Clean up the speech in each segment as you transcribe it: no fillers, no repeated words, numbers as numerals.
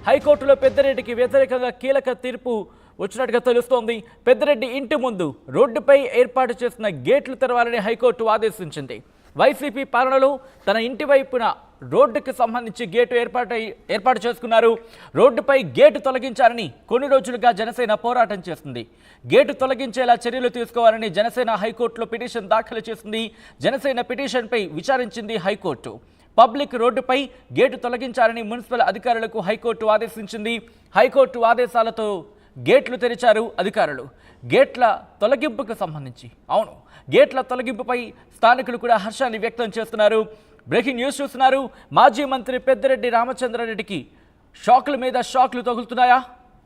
హైకోర్టులో పెద్దిరెడ్డికి వ్యతిరేకంగా కీలక తీర్పు వచ్చినట్టుగా తెలుస్తోంది. పెద్దిరెడ్డి ఇంటి ముందు రోడ్డుపై ఏర్పాటు చేసిన గేట్లు తెరవాలని హైకోర్టు ఆదేశించింది. వైసీపీ పాలనలో తన ఇంటి వైపున రోడ్డుకు సంబంధించి గేటు ఏర్పాటు చేసుకున్నారు. రోడ్డుపై గేటు తొలగించాలని కొన్ని రోజులుగా జనసేన పోరాటం చేస్తుంది. గేటు తొలగించేలా చర్యలు తీసుకోవాలని జనసేన హైకోర్టులో పిటిషన్ దాఖలు చేసింది. జనసేన పిటిషన్పై విచారించింది హైకోర్టు. పబ్లిక్ రోడ్డుపై గేటు తొలగించాలని మున్సిపల్ అధికారులకు హైకోర్టు ఆదేశించింది. హైకోర్టు ఆదేశాలతో గేట్లు తెరిచారు అధికారులు. గేట్ల తొలగింపుకు సంబంధించి గేట్ల తొలగింపుపై స్థానికులు కూడా హర్షాన్ని వ్యక్తం చేస్తున్నారు. బ్రేకింగ్ న్యూస్ చూస్తున్నారు. మాజీ మంత్రి పెద్దిరెడ్డి రామచంద్రారెడ్డికి షాకుల మీద షాకులు తగులుతున్నాయా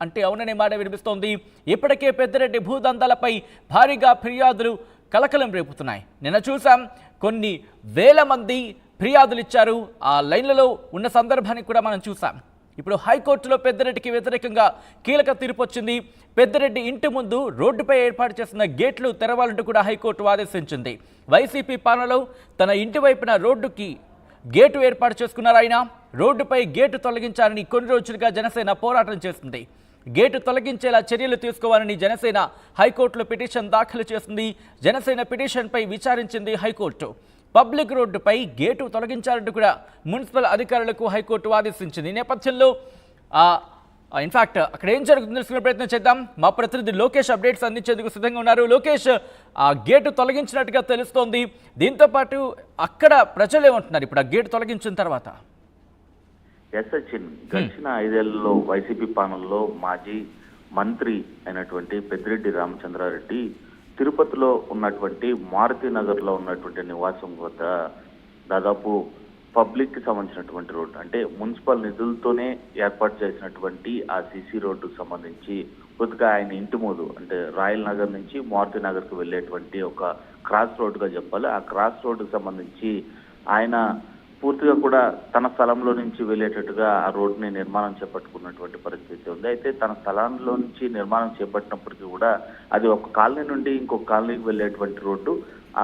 అంటే అవుననే మాట వినిపిస్తోంది. ఇప్పటికే పెద్దిరెడ్డి భూదందాలపై భారీగా ఫిర్యాదులు కలకలం రేపుతున్నాయి. నిన్న చూసాం, కొన్ని వేల మంది ఫిర్యాదులు ఇచ్చారు. ఆ లైన్లలో ఉన్న సందర్భాన్ని కూడా మనం చూసాం. ఇప్పుడు హైకోర్టులో పెద్దిరెడ్డికి వ్యతిరేకంగా కీలక తీర్పు వచ్చింది. పెద్దిరెడ్డి ఇంటి ముందు రోడ్డుపై ఏర్పాటు చేసిన గేట్లు తెరవాలంటూ కూడా హైకోర్టు ఆదేశించింది. వైసీపీ పాలనలో తన ఇంటి వైపున రోడ్డుకి గేటు ఏర్పాటు చేసుకున్నారు ఆయన. రోడ్డుపై గేటు తొలగించాలని కొన్ని రోజులుగా జనసేన పోరాటం చేస్తుంది. గేటు తొలగించేలా చర్యలు తీసుకోవాలని జనసేన హైకోర్టులో పిటిషన్ దాఖలు చేసింది. జనసేన పిటిషన్పై విచారించింది హైకోర్టు. పబ్లిక్ రోడ్డుపై గేటు తొలగించాలంటూ కూడా మున్సిపల్ అధికారులకు హైకోర్టు ఆదేశించింది. ఈ నేపథ్యంలో ఇన్ఫాక్ట్ అక్కడ ఏం జరుగుతుందో తెలుసుకునే ప్రయత్నం చేద్దాం. మా ప్రతినిధి లోకేష్ అప్డేట్స్ అందించేందుకు సిద్ధంగా ఉన్నారు. లోకేష్, ఆ గేటు తొలగించినట్టుగా తెలుస్తోంది. దీంతో పాటు అక్కడ ప్రజలు ఏమంటున్నారు ఇప్పుడు ఆ గేటు తొలగించిన తర్వాత? గడిచిన 5 ఏళ్లలో వైసీపీ పాలనలో మాజీ మంత్రి అయినటువంటి పెద్దిరెడ్డి రామచంద్రారెడ్డి తిరుపతిలో ఉన్నటువంటి మారుతినగర్లో ఉన్నటువంటి నివాసం వద్ద దాదాపు పబ్లిక్కి సంబంధించినటువంటి రోడ్డు, అంటే మున్సిపల్ నిధులతోనే ఏర్పాటు చేసినటువంటి ఆ సీసీ రోడ్డుకు సంబంధించి కొద్దిగా ఆయన ఇంటి ముందు, అంటే రాయల్ నగర్ నుంచి మారుతి నగర్కి వెళ్ళేటువంటి ఒక క్రాస్ రోడ్డుగా చెప్పాలి. ఆ క్రాస్ రోడ్డుకు సంబంధించి ఆయన పూర్తిగా కూడా తన స్థలంలో నుంచి వెళ్ళేటట్టుగా ఆ రోడ్డుని నిర్మాణం చేపట్టుకున్నటువంటి పరిస్థితి ఉంది. అయితే తన స్థలంలో నుంచి నిర్మాణం చేపట్టినప్పటికీ కూడా అది ఒక కాలనీ నుండి ఇంకొక కాలనీకి వెళ్ళేటువంటి రోడ్డు.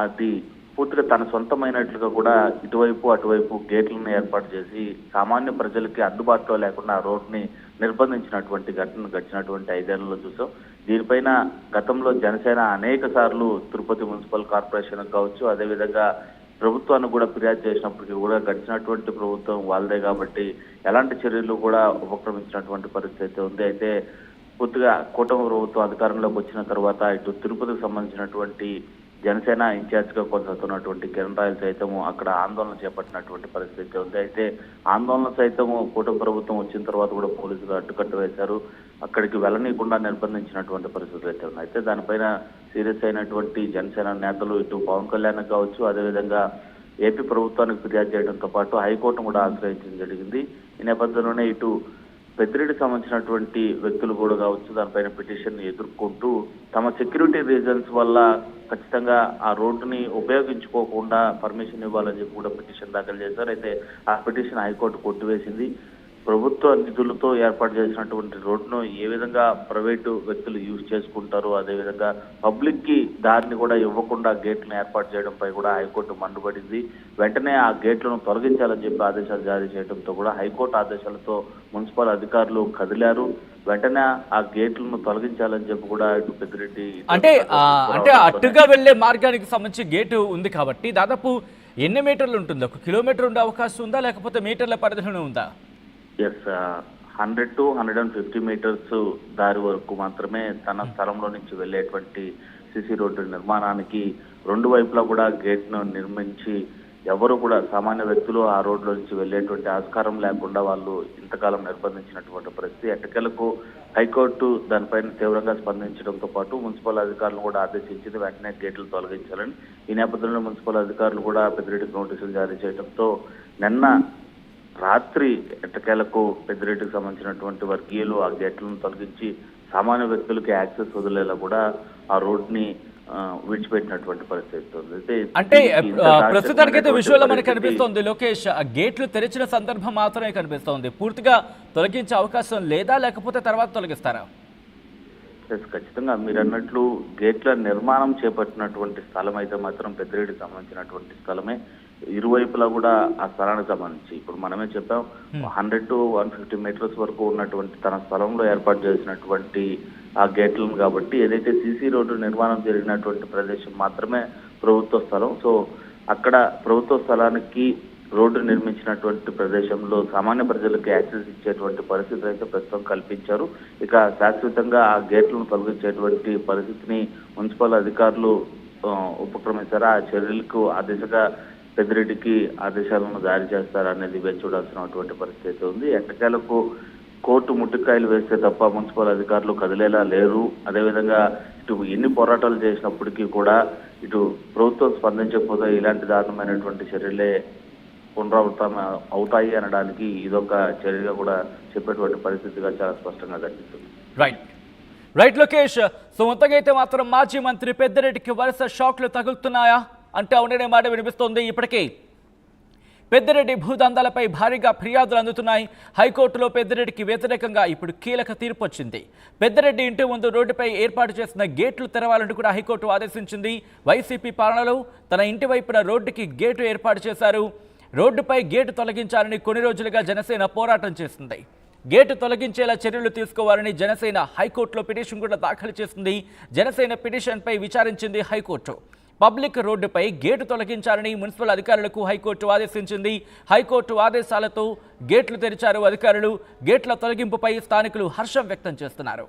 అది పూర్తిగా తన సొంతమైనట్లుగా కూడా ఇటువైపు అటువైపు గేట్లను ఏర్పాటు చేసి సామాన్య ప్రజలకి అందుబాటులో లేకుండా ఆ రోడ్డుని నిర్బంధించినటువంటి ఘటన గడిచినటువంటి 5 ఏళ్లలో చూసాం. దీనిపైన గతంలో జనసేన అనేక సార్లు తిరుపతి మున్సిపల్ కార్పొరేషన్ కావచ్చు, అదేవిధంగా ప్రభుత్వాన్ని కూడా ఫిర్యాదు చేసినప్పటికీ కూడా గడిచినటువంటి ప్రభుత్వం వాళ్ళదే కాబట్టి ఎలాంటి చర్యలు కూడా ఉపక్రమించినటువంటి పరిస్థితి ఉంది. అయితే పూర్తిగా కూటమి ప్రభుత్వం అధికారంలోకి వచ్చిన తర్వాత ఇటు తిరుపతికి సంబంధించినటువంటి జనసేన ఇన్ఛార్జిగా కొనసాగుతున్నటువంటి కిరణ్ రాయల్ సైతము అక్కడ ఆందోళన చేపట్టినటువంటి పరిస్థితి ఉంది. అయితే ఆందోళన సైతము కూటమి ప్రభుత్వం వచ్చిన తర్వాత కూడా పోలీసులు అడ్డుకట్ట వేశారు. అక్కడికి వెళ్ళనీయకుండా నిర్బంధించినటువంటి పరిస్థితులు అయితే ఉన్నాయి. అయితే దానిపైన సీరియస్ అయినటువంటి జనసేన నేతలు ఇటు పవన్ కళ్యాణ్ కావచ్చు, అదేవిధంగా ఏపీ ప్రభుత్వానికి ఫిర్యాదు చేయడంతో పాటు హైకోర్టును కూడా ఆశ్రయించడం జరిగింది. ఈ నేపథ్యంలోనే ఇటు పెద్దిరెడ్డికి సంబంధించినటువంటి వ్యక్తులు కూడా కావచ్చు దానిపైన పిటిషన్ ఎదుర్కొంటూ తమ సెక్యూరిటీ రీజన్స్ వల్ల ఖచ్చితంగా ఆ రోడ్డుని ఉపయోగించుకోకుండా పర్మిషన్ ఇవ్వాలని చెప్పి కూడా పిటిషన్ దాఖలు చేశారు. అయితే ఆ పిటిషన్ హైకోర్టు కొట్టివేసింది. ప్రభుత్వ నిధులతో ఏర్పాటు చేసినటువంటి రోడ్డును ఏ విధంగా ప్రైవేటు వ్యక్తులు యూజ్ చేసుకుంటారు, అదేవిధంగా పబ్లిక్ కి దారిని కూడా ఇవ్వకుండా గేట్లను ఏర్పాటు చేయడంపై కూడా హైకోర్టు మండిపడింది. వెంటనే ఆ గేట్లను తొలగించాలని చెప్పి ఆదేశాలు జారీ చేయడంతో కూడా హైకోర్టు ఆదేశాలతో మున్సిపల్ అధికారులు కదిలారు. వెంటనే ఆ గేట్లను తొలగించాలని చెప్పి కూడా ఇటు పెద్దిరెడ్డి అంటే అటుగా వెళ్లే మార్గానికి సంబంధించి గేటు ఉంది కాబట్టి దాదాపు ఎన్ని మీటర్లు ఉంటుంది? 1 కిలోమీటర్ ఉండే అవకాశం ఉందా, లేకపోతే మీటర్ల పరిధిలోనే ఉందా? 100 to 150 మీటర్స్ దారి వరకు మాత్రమే తన స్థలంలో నుంచి వెళ్ళేటువంటి సిసి రోడ్డు నిర్మాణానికి 2 వైపులా కూడా గేట్ను నిర్మించి ఎవరు కూడా సామాన్య వ్యక్తులు ఆ రోడ్లో నుంచి వెళ్ళేటువంటి ఆస్కారం లేకుండా వాళ్ళు ఇంతకాలం నిర్బంధించినటువంటి పరిస్థితి. ఎట్టకేలకు హైకోర్టు దానిపైన తీవ్రంగా స్పందించడంతో పాటు మున్సిపల్ అధికారులను కూడా ఆదేశించింది వెంటనే గేట్లు తొలగించాలని. ఈ నేపథ్యంలో మున్సిపల్ అధికారులు కూడా పెద్దిరెడ్డికి నోటీసులు జారీ చేయడంతో నిన్న రాత్రి ఎట్టకేలకు పెద్దిరెడ్డికి సంబంధించినటువంటి వర్గీయులు ఆ గేట్లను తొలగించి సామాన్య వ్యక్తులకి యాక్సెస్ వదిలేలా కూడా ఆ రోడ్ని విడిచిపెట్టినటువంటి పరిస్థితి ఉంది. అంటే ప్రస్తుతానికైతే విజువల్ మనకి కనిపిస్తోంది లోకేష్, ఆ గేట్లు తెరిచిన సందర్భం మాత్రమే కనిపిస్తోంది. పూర్తిగా తొలగించే అవకాశం లేదా, లేకపోతే తర్వాత తొలగిస్తారా? ఖచ్చితంగా మీరు అన్నట్లు గేట్ల నిర్మాణం చేపట్టినటువంటి స్థలం అయితే మాత్రం పెద్దిరెడ్డికి సంబంధించినటువంటి స్థలమే. ఇరువైపులా కూడా ఆ స్థలానికి సంబంధించి ఇప్పుడు మనమే చెప్పాం 100 to 150 మీటర్స్ వరకు ఉన్నటువంటి తన స్థలంలో ఏర్పాటు చేసినటువంటి ఆ గేట్లను కాబట్టి ఏదైతే సీసీ రోడ్డు నిర్మాణం జరిగినటువంటి ప్రదేశం మాత్రమే ప్రభుత్వ స్థలం. సో అక్కడ ప్రభుత్వ స్థలానికి రోడ్డు నిర్మించినటువంటి ప్రదేశంలో సామాన్య ప్రజలకు యాక్సెస్ ఇచ్చేటువంటి పరిస్థితి అయితే ప్రస్తుతం కల్పించారు. ఇక శాశ్వతంగా ఆ గేట్లను తొలగించేటువంటి పరిస్థితిని మున్సిపల్ అధికారులు ఉపక్రమించారు. ఆ చర్యలకు ఆ దిశగా పెద్దిరెడ్డికి ఆదేశాలను జారీ చేస్తారనేది వేచి చూడాల్సినటువంటి పరిస్థితి ఉంది. ఎట్టకేలకు కోర్టు ముట్టికాయలు వేస్తే తప్ప మున్సిపల్ అధికారులు కదిలేలా లేరు. అదేవిధంగా ఇటు ఎన్ని పోరాటాలు చేసినప్పటికీ కూడా ఇటు ప్రభుత్వం స్పందించకపోతే ఇలాంటి దారుణమైనటువంటి చర్యలే పునరావృతం అవుతాయి అనడానికి ఇదొక చర్యగా కూడా చెప్పేటువంటి పరిస్థితిగా చాలా స్పష్టంగా కనిపిస్తుంది. రైట్ లోకేష్. సో మొత్తంగా అయితే మాత్రం మాజీ మంత్రి పెద్దిరెడ్డికి వరుస షాక్లు తగులుతున్నాయా అంటే అవుననే మాట వినిపిస్తోంది. ఇప్పటికే పెద్దిరెడ్డి భూదందాలపై భారీగా ఫిర్యాదులు అందుతున్నాయి. హైకోర్టులో పెద్దిరెడ్డికి వ్యతిరేకంగా ఇప్పుడు కీలక తీర్పు వచ్చింది. పెద్దిరెడ్డి ఇంటి ముందు రోడ్డుపై ఏర్పాటు చేసిన గేట్లు తెరవాలంటూ కూడా హైకోర్టు ఆదేశించింది. వైసీపీ పాలనలో తన ఇంటి వైపున రోడ్డుకి గేటు ఏర్పాటు చేశారు. రోడ్డుపై గేటు తొలగించాలని కొన్ని రోజులుగా జనసేన పోరాటం చేస్తుంది. గేటు తొలగించేలా చర్యలు తీసుకోవాలని జనసేన హైకోర్టులో పిటిషన్ కూడా దాఖలు చేసింది. జనసేన పిటిషన్పై విచారించింది హైకోర్టు. పబ్లిక్ రోడ్డుపై గేటు తొలగించాలని మున్సిపల్ అధికారులకు హైకోర్టు ఆదేశించింది. హైకోర్టు ఆదేశాలతో గేట్లు తెరిచారు అధికారులు. గేట్ల తొలగింపుపై స్థానికులు హర్షం వ్యక్తం చేస్తున్నారు.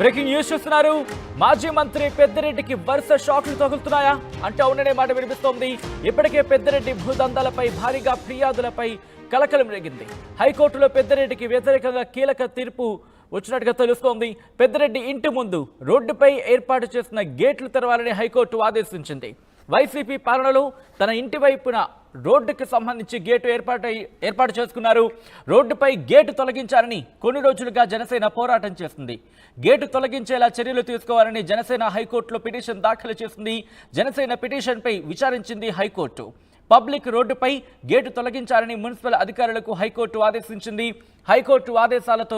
బ్రేకింగ్ న్యూస్ చూస్తున్నారు. మాజీ మంత్రి పెద్దిరెడ్డికి వరుస షాక్లు తగులుతున్నాయా అంటే అవుననే మాట వినిపిస్తోంది. ఇప్పటికే పెద్దిరెడ్డి భూదందాలపై భారీగా ఫిర్యాదులపై కలకలం రేగింది. హైకోర్టులో పెద్దిరెడ్డికి వ్యతిరేకంగా కీలక తీర్పు వచ్చినట్టుగా తెలుస్తోంది. పెద్దిరెడ్డి ఇంటి ముందు రోడ్డుపై ఏర్పాటు చేసిన గేట్లు తెరవాలని హైకోర్టు ఆదేశించింది. వైసీపీ పాలనలో తన ఇంటి వైపున రోడ్డుకి సంబంధించి గేటు ఏర్పాటు చేసుకున్నారు. రోడ్డుపై గేటు తొలగించాలని కొన్ని రోజులుగా జనసేన పోరాటం చేస్తుంది. గేటు తొలగించేలా చర్యలు తీసుకోవాలని జనసేన హైకోర్టులో పిటిషన్ దాఖలు చేసింది. జనసేన పిటిషన్పై విచారించింది హైకోర్టు. పబ్లిక్ రోడ్డుపై గేటు తొలగించాలని మున్సిపల్ అధికారులకు హైకోర్టు ఆదేశించింది. హైకోర్టు ఆదేశాలతో